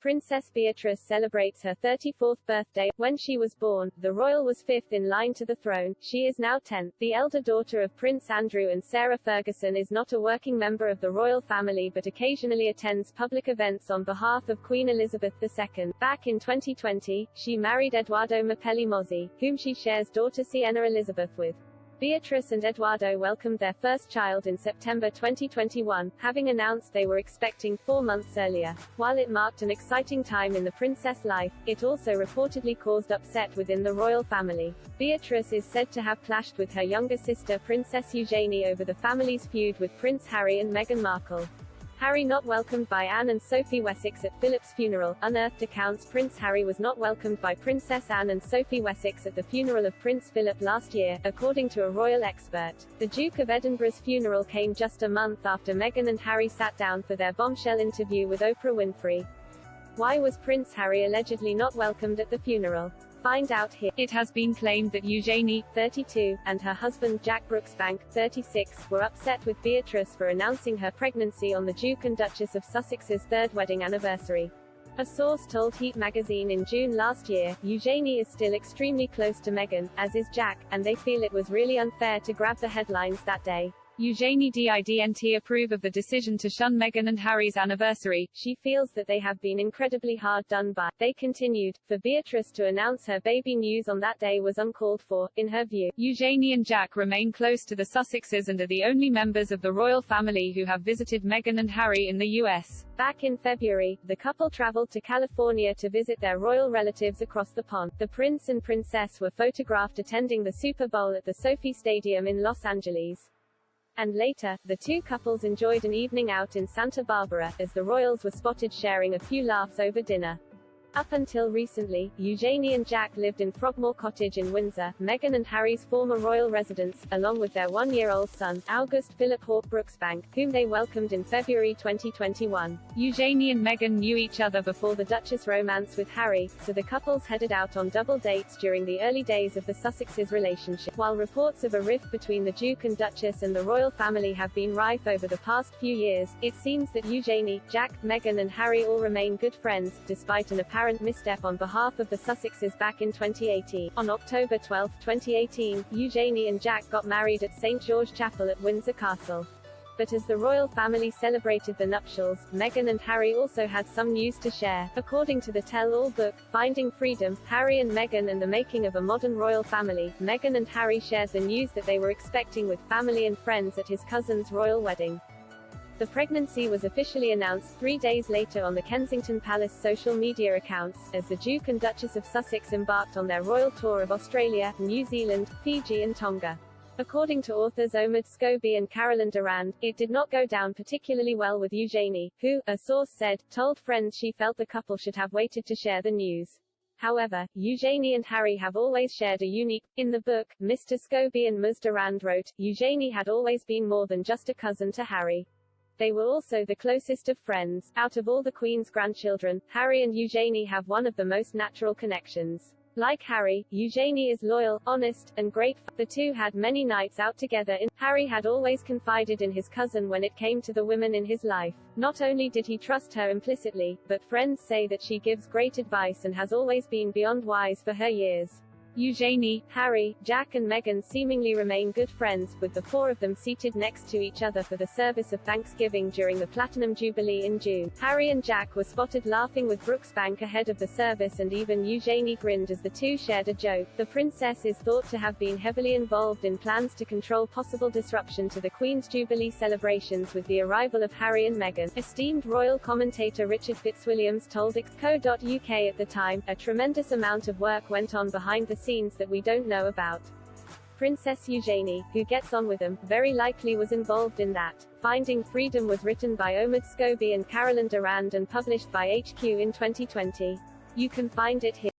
Princess Beatrice celebrates her 34th birthday. When she was born, the royal was 5th in line to the throne. She is now 10th. The elder daughter of Prince Andrew and Sarah Ferguson is not a working member of the royal family but occasionally attends public events on behalf of Queen Elizabeth II. Back in 2020, she married Edoardo Mapelli Mozzi, whom she shares daughter Sienna Elizabeth with. Beatrice and Edoardo welcomed their first child in September 2021, having announced they were expecting 4 months earlier. While it marked an exciting time in the princess' life, it also reportedly caused upset within the royal family. Beatrice is said to have clashed with her younger sister Princess Eugenie over the family's feud with Prince Harry and Meghan Markle. Harry not welcomed by Anne and Sophie Wessex at Philip's funeral. Unearthed accounts. Prince Harry was not welcomed by Princess Anne and Sophie Wessex at the funeral of Prince Philip last year, according to a royal expert. The Duke of Edinburgh's funeral came just a month after Meghan and Harry sat down for their bombshell interview with Oprah Winfrey. Why was Prince Harry allegedly not welcomed at the funeral? Find out here. It has been claimed that Eugenie, 32, and her husband Jack Brooksbank, 36, were upset with Beatrice for announcing her pregnancy on the Duke and Duchess of Sussex's third wedding anniversary. A source told Heat magazine in June last year, Eugenie is still extremely close to Meghan, as is Jack, and they feel it was really unfair to grab the headlines that day. Eugenie didn't approve of the decision to shun Meghan and Harry's anniversary. She feels that they have been incredibly hard done by. They continued, for Beatrice to announce her baby news on that day was uncalled for, in her view. Eugenie and Jack remain close to the Sussexes and are the only members of the royal family who have visited Meghan and Harry in the US. Back in February, the couple traveled to California to visit their royal relatives across the pond. The prince and princess were photographed attending the Super Bowl at the Sophie Stadium in Los Angeles. And later, the two couples enjoyed an evening out in Santa Barbara, as the royals were spotted sharing a few laughs over dinner. Up until recently, Eugenie and Jack lived in Frogmore Cottage in Windsor, Meghan and Harry's former royal residence, along with their one-year-old son, August Philip Hawke Brooksbank, whom they welcomed in February 2021. Eugenie and Meghan knew each other before the Duchess romance with Harry, so the couples headed out on double dates during the early days of the Sussexes' relationship. While reports of a rift between the Duke and Duchess and the royal family have been rife over the past few years, it seems that Eugenie, Jack, Meghan and Harry all remain good friends, despite an apparent misstep on behalf of the Sussexes back in 2018. On October 12, 2018, Eugenie and Jack got married at St. George Chapel at Windsor Castle. But as the royal family celebrated the nuptials, Meghan and Harry also had some news to share. According to the tell-all book, Finding Freedom, Harry and Meghan and the Making of a Modern Royal Family, Meghan and Harry shared the news that they were expecting with family and friends at his cousin's royal wedding. The pregnancy was officially announced 3 days later on the Kensington Palace social media accounts, as the Duke and Duchess of Sussex embarked on their royal tour of Australia, New Zealand, Fiji and Tonga. According to authors Omid Scobie and Carolyn Durand, it did not go down particularly well with Eugenie, who, a source said, told friends she felt the couple should have waited to share the news. However, Eugenie and Harry have always shared a unique. In the book, Mr. Scobie and Ms. Durand wrote, Eugenie had always been more than just a cousin to Harry. They were also the closest of friends. Out of all the Queen's grandchildren, Harry and Eugenie have one of the most natural connections. Like Harry, Eugenie is loyal, honest, and grateful. The two had many nights out together. Harry had always confided in his cousin when it came to the women in his life. Not only did he trust her implicitly, but friends say that she gives great advice and has always been beyond wise for her years. Eugenie, Harry, Jack and Meghan seemingly remain good friends, with the four of them seated next to each other for the service of Thanksgiving during the Platinum Jubilee in June. Harry and Jack were spotted laughing with Brooksbank ahead of the service and even Eugenie grinned as the two shared a joke. The princess is thought to have been heavily involved in plans to control possible disruption to the Queen's Jubilee celebrations with the arrival of Harry and Meghan. Esteemed royal commentator Richard Fitzwilliams told Exco.uk at the time, a tremendous amount of work went on behind the scenes that we don't know about. Princess Eugenie, who gets on with them, very likely was involved in that. Finding Freedom was written by Omid Scobie and Carolyn Durand and published by HQ in 2020. You can find it here.